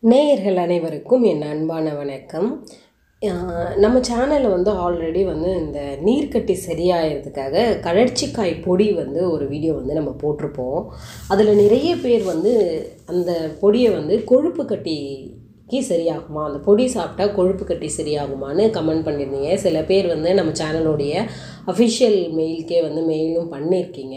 நேயர்கள் அனைவருக்கும் என் அன்பான வணக்கம். நம்ம சேனலில் வந்து ஆல்ரெடி வந்து இந்த நீர்க்கட்டி சரியாகிறதுக்காக கழற்சிக்காய் பொடி வந்து ஒரு வீடியோ வந்து நம்ம போட்டிருப்போம். அதில் நிறைய பேர் வந்து அந்த பொடியை வந்து கொழுப்பு கட்டிக்கு சரியாகுமா, அந்த பொடி சாப்பிட்டா கொழுப்பு கட்டி சரியாகுமான்னு கமெண்ட் பண்ணியிருந்தீங்க. சில பேர் வந்து நம்ம சேனலோடைய அஃபிஷியல் மெயிலுக்கே வந்து மெயிலும் பண்ணியிருக்கீங்க.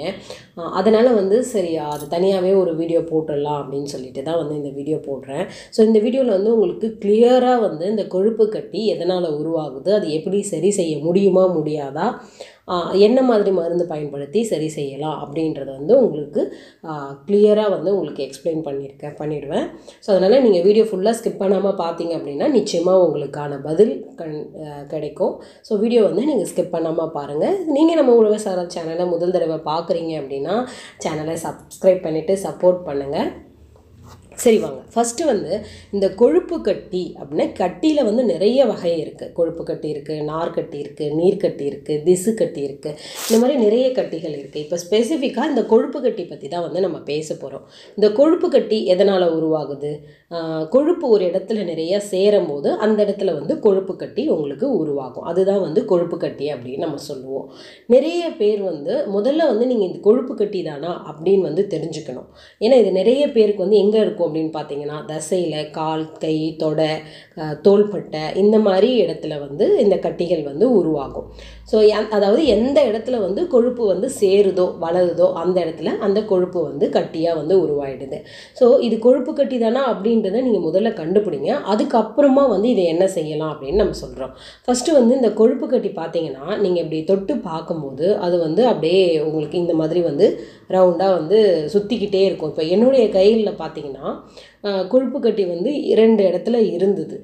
அதனால் வந்து சரி அது தனியாகவே ஒரு வீடியோ போட்டுடலாம் அப்படின்னு சொல்லிட்டு தான் வந்து இந்த வீடியோ போடுறேன். ஸோ இந்த வீடியோவில் வந்து உங்களுக்கு கிளியராக வந்து இந்த கொழுப்பு கட்டி எதனால் உருவாகுது, அது எப்படி சரி செய்ய முடியுமா முடியாதா, என்ன மாதிரி மருந்து பயன்படுத்தி சரி செய்யலாம் அப்படின்றத வந்து உங்களுக்கு கிளியராக வந்து உங்களுக்கு எக்ஸ்பிளைன் பண்ணிடுவேன். ஸோ அதனால் நீங்கள் வீடியோ ஃபுல்லாக ஸ்கிப் பண்ணாமல் பார்த்தீங்க அப்படின்னா நிச்சயமாக உங்களுக்கான பதில் கிடைக்கும். ஸோ வீடியோ வந்து நீங்கள் ஸ்கிப் பண்ணாமல் பாருங்கள். நீங்கள் நம்ம உழவர் சேனலை முதல் தடவை பார்க்குறீங்க அப்படின்னா சேனலை சப்ஸ்கிரைப் பண்ணிவிட்டு சப்போர்ட் பண்ணுங்கள். சரி வாங்க, ஃபஸ்ட்டு வந்து இந்த கொழுப்பு கட்டி அப்படின்னா கட்டியில் வந்து நிறைய வகை இருக்குது. கொழுப்பு கட்டி இருக்குது, நார்க்கட்டி இருக்குது, நீர்க்கட்டி இருக்குது, திசு கட்டி இருக்குது, இந்த மாதிரி நிறைய கட்டிகள் இருக்குது. இப்போ ஸ்பெசிஃபிக்காக இந்த கொழுப்பு கட்டி பற்றி தான் வந்து நம்ம பேச போகிறோம். இந்த கொழுப்பு கட்டி எதனால் உருவாகுது, கொழுப்பு ஒரு இடத்துல நிறைய சேரும் போது அந்த இடத்துல வந்து கொழுப்பு கட்டி உங்களுக்கு உருவாகும். அதுதான் வந்து கொழுப்பு கட்டி அப்படின்னு நம்ம சொல்லுவோம். நிறைய பேர் வந்து முதல்ல வந்து நீங்கள் இந்த கொழுப்பு கட்டி தானா அப்படின்னு வந்து தெரிஞ்சுக்கணும். ஏன்னா இது நிறைய பேருக்கு வந்து எங்கே இருக்கும் அப்படின்னு பார்த்தீங்கன்னா தசையில், கால், கை, தொடை, தோள்பட்டை இந்த மாதிரி இடத்துல வந்து இந்த கட்டிகள் வந்து உருவாகும். ஸோ அதாவது எந்த இடத்துல வந்து கொழுப்பு வந்து சேருதோ வளருதோ அந்த இடத்துல அந்த கொழுப்பு வந்து கட்டியாக வந்து உருவாயிடுது. ஸோ இது கொழுப்பு கட்டி தானா அப்படின்றத நீங்கள் முதல்ல கண்டுபிடிங்க. அதுக்கப்புறமா வந்து இதை என்ன செய்யலாம் அப்படின்னு நம்ம சொல்கிறோம். ஃபஸ்ட்டு வந்து இந்த கொழுப்பு கட்டி பார்த்தீங்கன்னா நீங்கள் இப்படி தொட்டு பார்க்கும்போது அது வந்து அப்படியே உங்களுக்கு இந்த மாதிரி வந்து ரவுண்டாக வந்து சுற்றிக்கிட்டே இருக்கும். இப்போ என்னுடைய கையில் பார்த்தீங்கன்னா கொழுப்பு கட்டி வந்து 2 இடத்துல இருந்தது.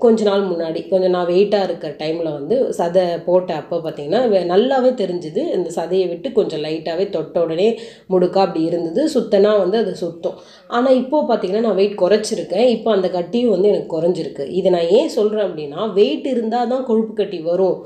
கொஞ்ச நாள் முன்னாடி கொஞ்சம் நான் வெயிட்டாக இருக்கிற டைமில் வந்து சதை போட்ட அப்போ பார்த்திங்கன்னா நல்லாவே தெரிஞ்சுது. இந்த சதையை விட்டு கொஞ்சம் லைட்டாகவே தொட்ட உடனே முடுக்கா அப்படி இருந்தது. சுத்தனா வந்து அது சுத்தம். ஆனால் இப்போது பார்த்திங்கன்னா நான் வெயிட் குறைச்சிருக்கேன். இப்போ அந்த கட்டியும் வந்து எனக்கு குறைஞ்சிருக்கு. இதை நான் ஏன் சொல்கிறேன் அப்படின்னா வெயிட் இருந்தால் தான் கொழுப்பு கட்டி வரும்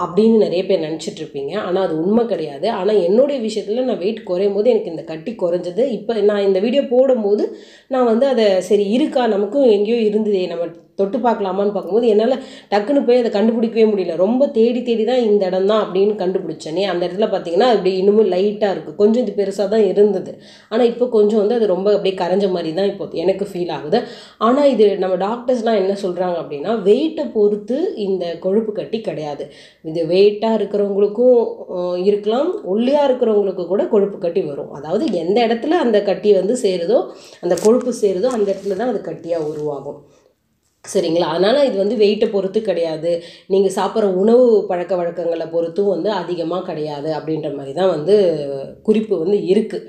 அப்படின்னு நிறைய பேர் நினச்சிட்ருப்பீங்க. ஆனால் அது உண்மை கிடையாது. ஆனால் என்னுடைய விஷயத்தில் நான் வெயிட் குறையும் போது எனக்கு இந்த கட்டி குறைஞ்சது. இப்போ நான் இந்த வீடியோ போடும்போது நான் வந்து அதை சரி இருக்கா, நமக்கும் எங்கேயோ இருந்ததே, நம்ம தொட்டு பார்க்கலாமான்னு பார்க்கும்போது என்னால் டக்குன்னு போய் அதை கண்டுபிடிக்கவே முடியல. ரொம்ப தேடி தான் இந்த இடம் தான் அப்படின்னு கண்டுபிடிச்சேனே. அந்த இடத்துல பார்த்தீங்கன்னா அப்படி இன்னமும் லைட்டாக இருக்குது. கொஞ்சம் இது பெருசாக தான் இருந்தது. ஆனால் இப்போ கொஞ்சம் வந்து அது ரொம்ப அப்படியே கரைஞ்ச மாதிரி தான் இப்போ எனக்கு ஃபீல் ஆகுது. ஆனால் இது நம்ம டாக்டர்ஸ்லாம் என்ன சொல்கிறாங்க அப்படின்னா வெயிட்டை பொறுத்து இந்த கொழுப்பு கட்டி கிடையாது. இது வெயிட்டாக இருக்கிறவங்களுக்கும் இருக்கலாம், ஒல்லியாக இருக்கிறவங்களுக்கு கூட கொழுப்பு கட்டி வரும். அதாவது எந்த இடத்துல அந்த கட்டி வந்து சேருதோ, அந்த கொழுப்பு சேருதோ அந்த இடத்துல தான் அது கட்டியாக உருவாகும். சரிங்களா? அதனால் இது வந்து வெயிட்டை பொறுத்து கிடையாது, நீங்கள் சாப்பிட்ற உணவு பழக்க வழக்கங்களை பொறுத்தும் வந்து அதிகமாக கிடையாது அப்படின்ற மாதிரி தான் வந்து குறிப்பு வந்து இருக்குது.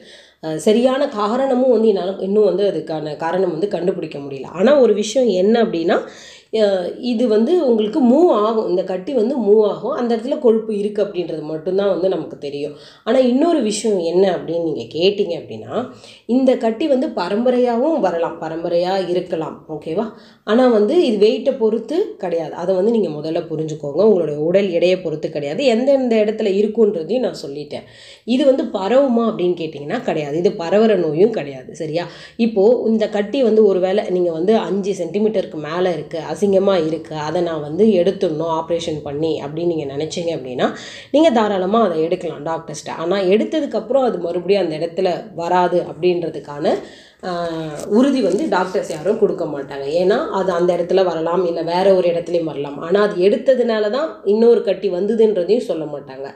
சரியான காரணமும் வந்து இன்னும் வந்து அதுக்கான காரணம் வந்து கண்டுபிடிக்க முடியல. ஆனால் ஒரு விஷயம் என்ன அப்படின்னா இது வந்து உங்களுக்கு மூவ் ஆகும், இந்த கட்டி வந்து மூவ் ஆகும், அந்த இடத்துல கொழுப்பு இருக்குது அப்படின்றது மட்டும்தான் வந்து நமக்கு தெரியும். ஆனால் இன்னொரு விஷயம் என்ன அப்படின்னு நீங்கள் கேட்டிங்க அப்படின்னா இந்த கட்டி வந்து பரம்பரையாகவும் வரலாம், பரம்பரையாக இருக்கலாம், ஓகேவா? ஆனால் வந்து இது வெயிட்டை பொறுத்து கிடையாது. அதை வந்து நீங்கள் முதல்ல புரிஞ்சுக்கோங்க. உங்களுடைய உடல் எடையை பொறுத்து கிடையாது. எந்தெந்த இடத்துல இருக்குன்றதையும் நான் சொல்லிட்டேன். இது வந்து பரவுமா அப்படின்னு கேட்டிங்கன்னா கிடையாது. இது பரவுற நோயும் கிடையாது. சரியா? இப்போது இந்த கட்டி வந்து ஒரு வேளை நீங்கள் வந்து 5 சென்டிமீட்டருக்கு மேலே இருக்குது, அசிங்கமாக இருக்குது, அதை நான் வந்து எடுத்துடணும் ஆப்ரேஷன் பண்ணி அப்படின்னு நீங்கள் நினச்சிங்க அப்படின்னா நீங்கள் தாராளமாக அதை எடுக்கலாம் டாக்டர்ஸ்ட்ட. ஆனால் எடுத்ததுக்கப்புறம் அது மறுபடியும் அந்த இடத்துல வராது அப்படின்றதுக்கான உறுதி வந்து டாக்டர்ஸ் யாரும் கொடுக்க மாட்டாங்க. ஏன்னா அது அந்த இடத்துல வரலாம், இல்லை வேற ஒரு இடத்துலையும் வரலாம். ஆனால் அது எடுத்ததுனால தான் இன்னொரு கட்டி வந்ததுன்றதையும் சொல்ல மாட்டாங்க.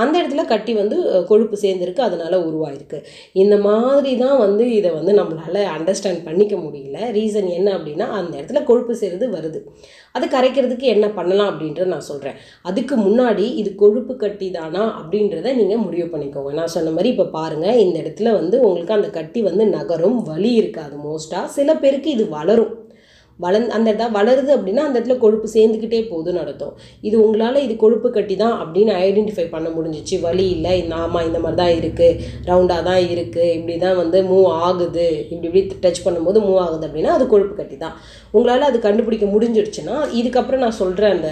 அந்த இடத்துல கட்டி வந்து கொழுப்பு சேர்ந்துருக்கு, அதனால உருவாயிருக்கு. இந்த மாதிரி தான் வந்து இதை வந்து நம்மளால் அண்டர்ஸ்டாண்ட் பண்ணிக்க முடியல. ரீசன் என்ன அப்படின்னா அந்த இடத்துல கொழுப்பு சேருது வருது, அது கரைக்கிறதுக்கு என்ன பண்ணலாம் அப்படின்றத நான் சொல்கிறேன். அதுக்கு முன்னாடி இது கொழுப்பு கட்டி தானா அப்படின்றத நீங்கள் முடிவு பண்ணிக்கோங்க. நான் சொன்ன மாதிரி இப்போ பாருங்கள், இந்த இடத்துல வந்து உங்களுக்கு அந்த கட்டி வந்து நகரும், வலி இருக்காது மோஸ்ட்டாக. சில பேருக்கு இது வளரும், அந்த இடத்துல வளருது அப்படின்னா அந்த இடத்துல கொழுப்பு சேர்ந்துக்கிட்டே போகுதுன்னு அர்த்தம். இது உங்களால் இது கொழுப்பு கட்டி தான் அப்படின்னு ஐடென்டிஃபை பண்ண முடிஞ்சிச்சு, வலி இல்லை, ஆமாம் இந்த மாதிரி தான் இருக்குது, ரவுண்டாக தான் இருக்குது, இப்படி தான் வந்து மூவ் ஆகுது, இப்படி டச் பண்ணும்போது மூவ் ஆகுது அப்படின்னா அது கொழுப்பு கட்டி தான். உங்களால் அது கண்டுபிடிக்க முடிஞ்சிடுச்சுன்னா இதுக்கப்புறம் நான் சொல்கிற அந்த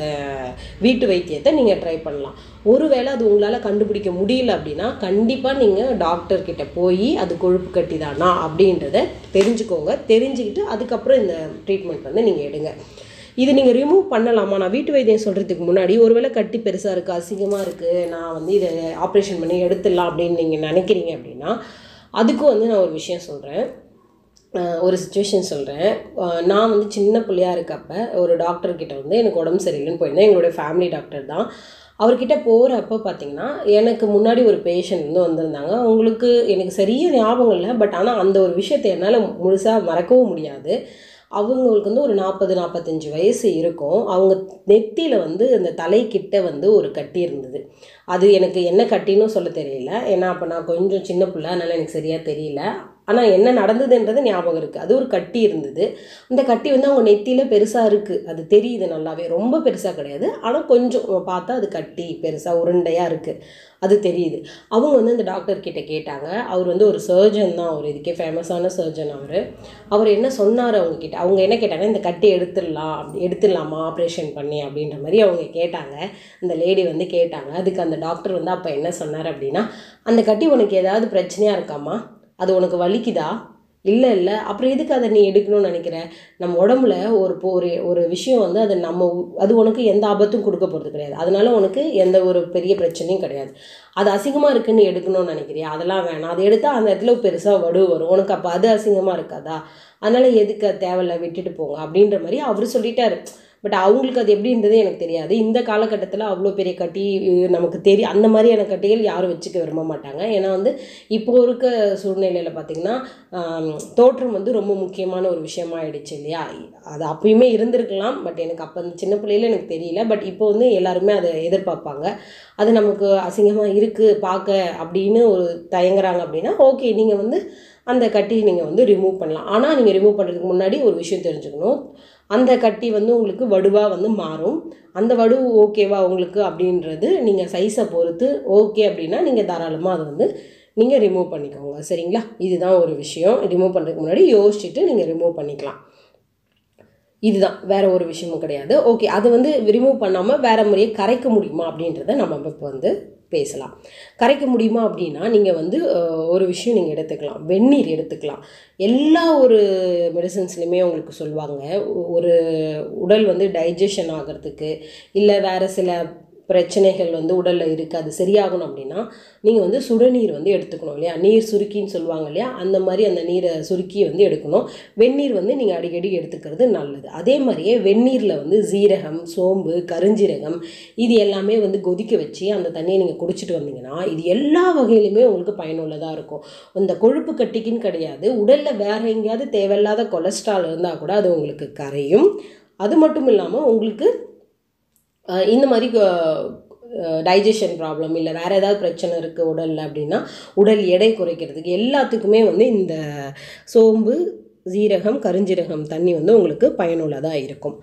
வீட்டு வைத்தியத்தை நீங்கள் ட்ரை பண்ணலாம். ஒருவேளை அது உங்களால் கண்டுபிடிக்க முடியல அப்படின்னா கண்டிப்பாக நீங்கள் டாக்டர்கிட்ட போய் அது கொழுப்பு கட்டி தானா அப்படின்றத தெரிஞ்சுக்கோங்க. தெரிஞ்சுக்கிட்டு அதுக்கப்புறம் இந்த ட்ரீட்மெண்ட் வந்து நீங்கள் எடுங்க. இது நீங்கள் ரிமூவ் பண்ணலாமா? நான் வீட்டு வைத்தியம் சொல்கிறதுக்கு முன்னாடி ஒருவேளை கட்டி பெருசாக இருக்குது, அசிங்கமாக இருக்குது, நான் வந்து இதை ஆப்ரேஷன் பண்ணி எடுத்துடலாம் அப்படின்னு நீங்கள் நினைக்கிறீங்க அப்படின்னா அதுக்கும் வந்து நான் ஒரு விஷயம் சொல்கிறேன், ஒரு சிச்சுவேஷன் சொல்கிறேன். நான் வந்து சின்ன பிள்ளையாக இருக்கப்ப ஒரு டாக்டர்கிட்ட வந்து எனக்கு உடம்பு சரியில்லைன்னு போயிருந்தேன். எங்களுடைய ஃபேமிலி டாக்டர் தான். அவர்கிட்ட போகிறப்போ பார்த்திங்கன்னா எனக்கு முன்னாடி ஒரு பேஷண்ட் வந்து வந்திருந்தாங்க. அவங்களுக்கு எனக்கு சரியாக ஞாபகம் இல்லை, பட் ஆனால் அந்த ஒரு விஷயத்தை என்னால் முழுசாக மறக்கவும் முடியாது. அவங்களுக்கு வந்து ஒரு 40-45 வயசு இருக்கும். அவங்க நெத்தியில் வந்து அந்த தலைக்கிட்ட வந்து ஒரு கட்டி இருந்தது. அது எனக்கு என்ன கட்டின்னு சொல்ல தெரியல, ஏன்னா அப்போ நான் கொஞ்சம் சின்ன பிள்ளை, அதனால் எனக்கு சரியாக தெரியல. ஆனால் என்ன நடந்ததுன்றது ஞாபகம் இருக்குது. அது ஒரு கட்டி இருந்தது. அந்த கட்டி வந்து அவங்க நெத்தியில் பெருசாக இருக்குது, அது தெரியுது நல்லாவே. ரொம்ப பெருசாக கிடையாது, ஆனால் கொஞ்சம் பார்த்தா அது கட்டி பெருசாக உருண்டையாக இருக்குது, அது தெரியுது. அவங்க வந்து அந்த டாக்டர்கிட்ட கேட்டாங்க. அவர் வந்து ஒரு சர்ஜன் தான், அவர் இதுக்கே ஃபேமஸான சர்ஜன். அவர் என்ன சொன்னார் அவங்கக்கிட்ட, அவங்க என்ன கேட்டாங்கன்னா இந்த கட்டி எடுத்துடலாமா ஆப்ரேஷன் பண்ணி அப்படின்ற மாதிரி அவங்க கேட்டாங்க. அந்த லேடி வந்து கேட்டாங்க. அதுக்கு அந்த டாக்டர் வந்து அப்போ என்ன சொன்னார் அப்படின்னா, அந்த கட்டி உனக்கு ஏதாவது பிரச்சனையாக இருக்காமா, அது உனக்கு வலிக்குதா? இல்லை அப்புறம் எதுக்கு அதை நீ எடுக்கணும்னு நினைக்கிற? நம்ம உடம்புல ஒரு விஷயம் வந்து அது உனக்கு எந்த ஆபத்தும் கொடுக்க போகிறது கிடையாது, அதனால உனக்கு எந்த ஒரு பெரிய பிரச்சனையும் கிடையாது. அது அசிங்கமாக இருக்குன்னு எடுக்கணும்னு நினைக்கிறியா? அதெல்லாம் வேணாம். அதை எடுத்தால் அந்த இடத்துல பெருசாக வடு வரும் உனக்கு, அப்போ அது அசிங்கமாக இருக்காதா? அதனால் எதுக்கு தேவையில்லை, விட்டுட்டு போங்க அப்படின்ற மாதிரி அவர் சொல்லிட்டாரு. பட் அவங்களுக்கு அது எப்படி இருந்தது எனக்கு தெரியாது. இந்த காலகட்டத்தில் அவ்வளோ பெரிய கட்டி நமக்கு தெரியும், அந்த மாதிரியான கட்டிகள் யாரும் வச்சுக்க விரும்ப மாட்டாங்க. ஏன்னா வந்து இப்போ இருக்க சூழ்நிலையில் பார்த்திங்கன்னா தோற்றம் வந்து ரொம்ப முக்கியமான ஒரு விஷயமா ஆயிடுச்சு இல்லையா? அது அப்பயுமே இருந்திருக்கலாம், பட் எனக்கு அப்போ அந்த சின்ன பிள்ளையில எனக்கு தெரியல. பட் இப்போ வந்து எல்லாருமே அதை எதிர்பார்ப்பாங்க. அது நமக்கு அசிங்கமாக இருக்குது பார்க்க அப்படின்னு ஒரு தயங்குறாங்க அப்படின்னா ஓகே, நீங்கள் வந்து அந்த கட்டியை நீங்கள் வந்து ரிமூவ் பண்ணலாம். ஆனால் நீங்கள் ரிமூவ் பண்ணுறதுக்கு முன்னாடி ஒரு விஷயம் தெரிஞ்சுக்கணும், அந்த கட்டி வந்து உங்களுக்கு வடுவாக வந்து மாறும். அந்த வடு ஓகேவா உங்களுக்கு அப்படின்றது நீங்கள் சைஸை பொறுத்து ஓகே அப்படின்னா நீங்கள் தாராளமாக அதை வந்து நீங்கள் ரிமூவ் பண்ணிக்கோங்க. சரிங்களா? இதுதான் ஒரு விஷயம். ரிமூவ் பண்ணுறதுக்கு முன்னாடி யோசிச்சுட்டு நீங்கள் ரிமூவ் பண்ணிக்கலாம். இதுதான், வேறு ஒரு விஷயமும் கிடையாது. ஓகே, அது வந்து ரிமூவ் பண்ணாமல் வேறு முறையை கரைக்க முடியுமா அப்படின்றத நம்ம இப்போ வந்து பேசலாம். கரைக்க முடியுமா அப்படின்னா நீங்கள் வந்து ஒரு விஷயம் நீங்கள் எடுத்துக்கலாம், வெந்நீர் எடுத்துக்கலாம். எல்லா ஒரு மெடிசன்ஸ்லையுமே உங்களுக்கு சொல்லுவாங்க, ஒரு உடல் வந்து டைஜஷன் ஆகிறதுக்கு இல்லை வேறு சில பிரச்சனைகள் வந்து உடலில் இருக்குது, அது சரியாகணும் அப்படின்னா நீங்கள் வந்து சுடுநீர் வந்து எடுத்துக்கணும் இல்லையா? நீர் சுருக்கின்னு சொல்லுவாங்க இல்லையா? அந்த மாதிரி அந்த நீரை சுருக்கி வந்து எடுக்கணும். வெந்நீர் வந்து நீங்கள் அடிக்கடி எடுத்துக்கிறது நல்லது. அதே மாதிரியே வெந்நீரில் வந்து சீரகம், சோம்பு, கருஞ்சீரகம் இது எல்லாமே வந்து கொதிக்க வச்சு அந்த தண்ணியை நீங்கள் குடிச்சிட்டு வந்தீங்கன்னா இது எல்லா வகையிலுமே உங்களுக்கு பயனுள்ளதாக இருக்கும். இந்த கொழுப்பு கட்டிக்குன்னு கிடையாது, உடலில் வேறு எங்கேயாவது தேவையில்லாத கொலஸ்ட்ரால் இருந்தால் கூட அது உங்களுக்கு கரையும். அது மட்டும் இல்லாமல் உங்களுக்கு இந்த மாதிரி டைஜஷன் ப்ராப்ளம் இல்லை வேறு ஏதாவது பிரச்சனை இருக்குது உடலில் அப்படின்னா உடல் எடை குறைக்கிறதுக்கு எல்லாத்துக்குமே வந்து இந்த சோம்பு, சீரகம், கருஞ்சீரகம் தண்ணி வந்து உங்களுக்கு பயனுள்ளதாக இருக்கும்.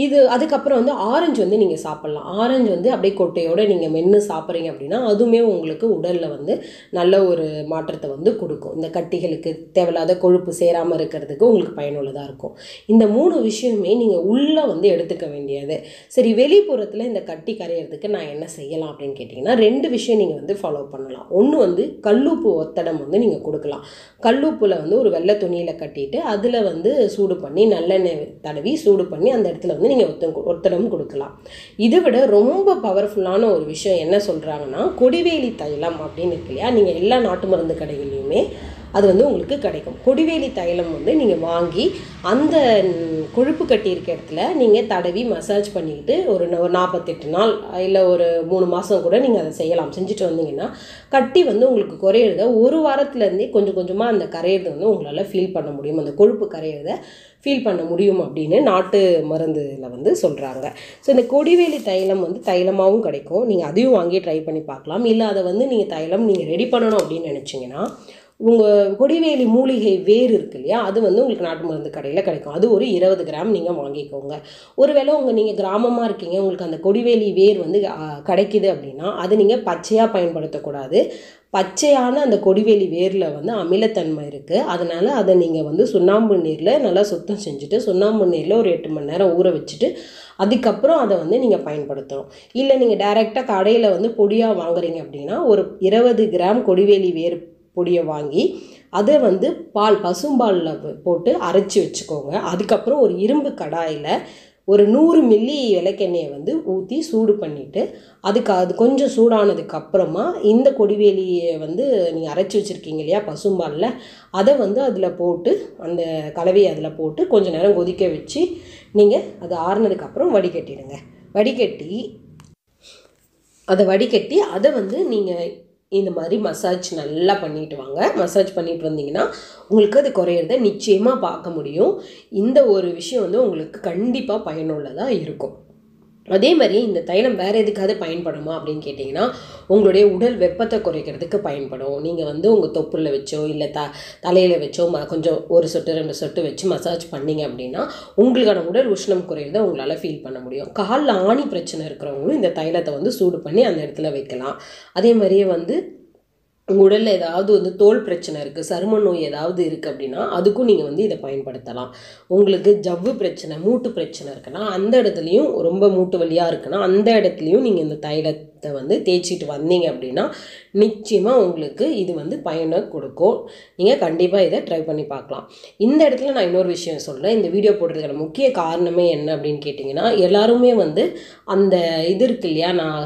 இது அதுக்கப்புறம் வந்து ஆரஞ்சு வந்து நீங்கள் சாப்பிட்லாம். ஆரஞ்சு வந்து அப்படியே கொட்டையோடு நீங்கள் மென்று சாப்பிட்றீங்க அப்படின்னா அதுவுமே உங்களுக்கு உடலில் வந்து நல்ல ஒரு மாற்றத்தை வந்து கொடுக்கும். இந்த கட்டிகளுக்கு தேவையில்லாத கொழுப்பு சேராமல் இருக்கிறதுக்கு உங்களுக்கு பயனுள்ளதாக இருக்கும். இந்த 3 விஷயமே நீங்கள் உள்ளே வந்து எடுத்துக்க வேண்டியது. சரி, வெளிப்புறத்தில் இந்த கட்டி கரையிறதுக்கு நான் என்ன செய்யலாம் அப்படின்னு கேட்டிங்கன்னா 2 விஷயம் நீங்கள் வந்து ஃபாலோ பண்ணலாம். ஒன்று வந்து கல்லுப்பு ஒத்தடம் வந்து நீங்கள் கொடுக்கலாம். கல்லுப்பில் வந்து ஒரு வெள்ளை துணியில் கட்டிட்டு அதில் வந்து சூடு பண்ணி நல்லெண்ணெய் தடவி சூடு பண்ணி அந்த இடத்துல வந்து நீங்கள் ஒத்தடம் கொடுக்கலாம். இதை விட ரொம்ப பவர்ஃபுல்லான ஒரு விஷயம் என்ன சொல்கிறாங்கன்னா கொடிவேலி தைலம் அப்படின்னு இருக்கு இல்லையா? நீங்கள் எல்லா நாட்டு மருந்து கடைகள்லையுமே அது வந்து உங்களுக்கு கிடைக்கும். கொடிவேலி தைலம் வந்து நீங்கள் வாங்கி அந்த கொழுப்பு கட்டி இருக்க இடத்துல நீங்கள் தடவி மசாஜ் பண்ணிக்கிட்டு ஒரு 48 நாள் இல்லை ஒரு 3 மாதம் கூட நீங்கள் அதை செய்யலாம். செஞ்சுட்டு வந்தீங்கன்னா கட்டி வந்து உங்களுக்கு குறையிறத ஒரு வாரத்துலேருந்தே கொஞ்சம் கொஞ்சமாக அந்த கரையிறத வந்து உங்களால் ஃபீல் பண்ண முடியும், அந்த கொழுப்பு கரையிறத ஃபீல் பண்ண முடியும் அப்படின்னு நாட்டு மருந்தில் வந்து சொல்கிறாங்க. ஸோ இந்த கொடிவேலி தைலம் வந்து தைலமாகவும் கிடைக்கும், நீங்கள் அதையும் வாங்கி ட்ரை பண்ணி பார்க்கலாம். இல்லை அதை வந்து நீங்கள் தைலம் நீங்கள் ரெடி பண்ணணும் அப்படின்னு நினச்சிங்கன்னா உங்கள் கொடிவேலி மூலிகை வேர் இருக்கு இல்லையா, அது வந்து உங்களுக்கு நாட்டு மருந்து கடையில் கிடைக்கும். அது ஒரு 20 கிராம் நீங்கள் வாங்கிக்கோங்க. ஒருவேளை நீங்கள் கிராமமாக இருக்கீங்க, உங்களுக்கு அந்த கொடிவேலி வேர் வந்து கிடைக்குது அப்படின்னா அது நீங்கள் பச்சையாக பயன்படுத்தக்கூடாது. பச்சையான அந்த கொடிவேலி வேரில் வந்து அமிலத்தன்மை இருக்குது. அதனால் அதை நீங்கள் வந்து சுண்ணாம்பு நீரில் நல்லா சுத்தம் செஞ்சுட்டு சுண்ணாம்பு நீரில் ஒரு 8 மணி நேரம் ஊற வச்சுட்டு அதுக்கப்புறம் அதை வந்து நீங்கள் பயன்படுத்தணும். இல்லை நீங்கள் டைரெக்டாக கடையில் வந்து பொடியாக வாங்குறீங்க அப்படின்னா ஒரு 20 கிராம் கொடிவேலி வேர் பொடியை வாங்கி அதை வந்து பசும்பாலில் போட்டு அரைச்சி வச்சுக்கோங்க. அதுக்கப்புறம் ஒரு இரும்பு கடாயில் ஒரு 100 மில்லி விளக்கெண்ணெயை வந்து ஊற்றி சூடு பண்ணிவிட்டு அது கொஞ்சம் சூடானதுக்கப்புறமா இந்த கொடிவேலியை வந்து நீங்கள் அரைச்சி வச்சுருக்கீங்க இல்லையா பசும்பாலில், அதை வந்து அதில் போட்டு அந்த கலவையை அதில் போட்டு கொஞ்சம் நேரம் கொதிக்க வச்சு நீங்கள் அது ஆறுனதுக்கப்புறம் வடிகட்டிடுங்க. வடிகட்டி அதை வந்து நீங்கள் இந்த மாதிரி மசாஜ் நல்லா பண்ணிட்டு வாங்க. மசாஜ் பண்ணிட்டு வந்தீங்கன்னா உங்களுக்கு அது குறையிறத நிச்சயமாக பார்க்க முடியும். இந்த ஒரு விஷயம் வந்து உங்களுக்கு கண்டிப்பாக பயனுள்ளதாக இருக்கும். அதே மாதிரி இந்த தைலம் வேறு எதுக்காவது பயன்படுமா அப்படின்னு கேட்டிங்கன்னா, உங்களுடைய உடல் வெப்பத்தை குறைக்கிறதுக்கு பயன்படும். நீங்கள் வந்து உங்கள் தொப்புளில் வச்சோ இல்லை தலையில் வச்சோ கொஞ்சம் 1 சொட்டு 2 சொட்டு வச்சு மசாஜ் பண்ணிங்க அப்படின்னா உங்களுக்கான உடல் உஷ்ணம் குறையிறத உங்களால் ஃபீல் பண்ண முடியும். காலில் ஆணி பிரச்சனை இருக்கிறவங்களும் இந்த தைலத்தை வந்து சூடு பண்ணி அந்த இடத்துல வைக்கலாம். அதே மாதிரியே வந்து உங்கள் உடலில் ஏதாவது வந்து தோல் பிரச்சனை இருக்குது, சரும நோய் ஏதாவது இருக்குது அப்படின்னா அதுக்கும் நீங்கள் வந்து இதை பயன்படுத்தலாம். உங்களுக்கு ஜவ்வு பிரச்சனை, மூட்டு பிரச்சனை இருக்குன்னா அந்த இடத்துலையும் ரொம்ப மூட்டு வலியாக இருக்குன்னா அந்த இடத்துலையும் நீங்கள் இந்த தைலத்தை வந்து தேய்ச்சிட்டு வந்தீங்க அப்படின்னா நிச்சயமாக உங்களுக்கு இது வந்து பயனை கொடுக்கும். நீங்கள் கண்டிப்பாக இதை ட்ரை பண்ணி பார்க்கலாம். இந்த இடத்துல நான் இன்னொரு விஷயம் சொல்கிறேன். இந்த வீடியோ போடுறதுக்கான முக்கிய காரணமே என்ன அப்படின்னு கேட்டிங்கன்னா, எல்லாருமே வந்து அந்த இது இருக்கு இல்லையா, நான்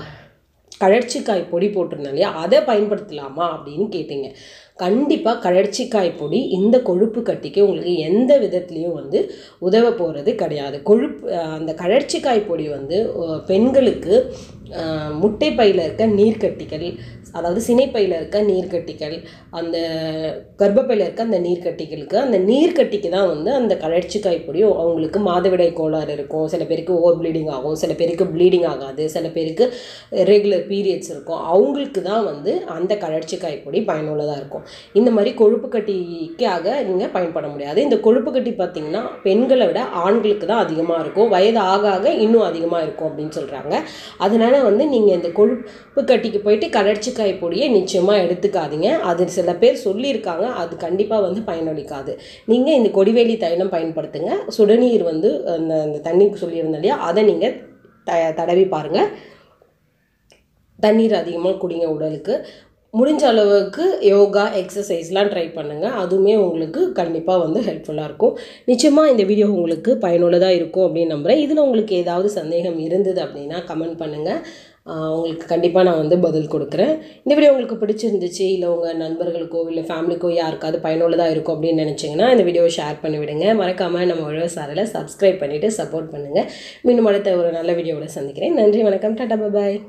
கழற்சிக்காய் பொடி போட்டிருந்தேன் இல்லையா, அதை பயன்படுத்தலாமா அப்படின்னு கேட்டிங்க. கண்டிப்பாக கழற்சிக்காய் பொடி இந்த கொழுப்பு கட்டிக்கு உங்களுக்கு எந்த விதத்துலேயும் வந்து உதவ போகிறது கிடையாது. அந்த கழற்சிக்காய் பொடி வந்து பெண்களுக்கு முட்டைப்பையில் இருக்க நீர்க்கட்டிகள், அதாவது சினைப்பையில் இருக்க நீர்க்கட்டிகள், அந்த கர்ப்பப்பையில் இருக்க அந்த நீர்க்கட்டிகளுக்கு அந்த நீர்க்கட்டிக்கு தான் வந்து அந்த கழற்சிக்காய் பொடி. அவங்களுக்கு மாதவிடாய் கோளாறு இருக்கும், சில பேருக்கு ஓவர் ப்ளீடிங் ஆகும், சில பேருக்கு ப்ளீடிங் ஆகாது, சில பேருக்கு ரெகுலர் பீரியட்ஸ் இருக்கும், அவங்களுக்கு தான் வந்து அந்த கழற்சிக்காய் பொடி பயனுள்ளதாக இருக்கும். இந்த மாதிரி கொழுப்பு கட்டிக்காக நீங்கள் பயன்பட முடியாது. இந்த கொழுப்பு கட்டி பார்த்திங்கன்னா பெண்களை விட ஆண்களுக்கு தான் அதிகமாக இருக்கும், வயது ஆக ஆக இன்னும் அதிகமாக இருக்கும் அப்படின்னு சொல்கிறாங்க. அதனால் வந்து நீங்கள் இந்த கொழுப்பு கட்டிக்கு போயிட்டு கழற்சிக்காய் பொடியை நிச்சயமாக எடுத்துக்காதீங்க. அது சில பேர் சொல்லியிருக்காங்க, அது கண்டிப்பாக வந்து பயனளிக்காது. நீங்கள் இந்த கொடிவேலி தைலம் பயன்படுத்துங்க. சுடுநீர் வந்து அந்த தண்ணீருக்கு சொல்லியிருந்தோம் இல்லையா, அதை நீங்கள் தடவி பாருங்கள். தண்ணீர் அதிகமாக குடிங்க. உடலுக்கு முடிஞ்ச அளவுக்கு யோகா எக்ஸசைஸ்லாம் ட்ரை பண்ணுங்கள். அதுவுமே உங்களுக்கு கண்டிப்பாக வந்து ஹெல்ப்ஃபுல்லாக இருக்கும். நிச்சயமாக இந்த வீடியோ உங்களுக்கு பயனுள்ளதாக இருக்கும் அப்படின்னு நம்புகிறேன். இதில் உங்களுக்கு ஏதாவது சந்தேகம் இருந்தது அப்படின்னா கமெண்ட் பண்ணுங்கள். உங்களுக்கு கண்டிப்பாக நான் வந்து பதில் கொடுக்குறேன். இந்த வீடியோ உங்களுக்கு பிடிச்சிருந்துச்சு, இல்லை உங்கள் நண்பர்களுக்கோ இல்லை ஃபேமிலிக்கோ யாருக்காவது பயனுள்ளதாக இருக்கும் அப்படின்னு நினச்சிங்கன்னா இந்த வீடியோவை ஷேர் பண்ணிவிடுங்க. மறக்காமல் நம்ம உழவசாலையில் சப்ஸ்கிரைப் பண்ணிவிட்டு சப்போர்ட் பண்ணுங்கள். மீண்டும் அடுத்த ஒரு நல்ல வீடியோவோட சந்திக்கிறேன். நன்றி, வணக்கம், டாடா, பாய்.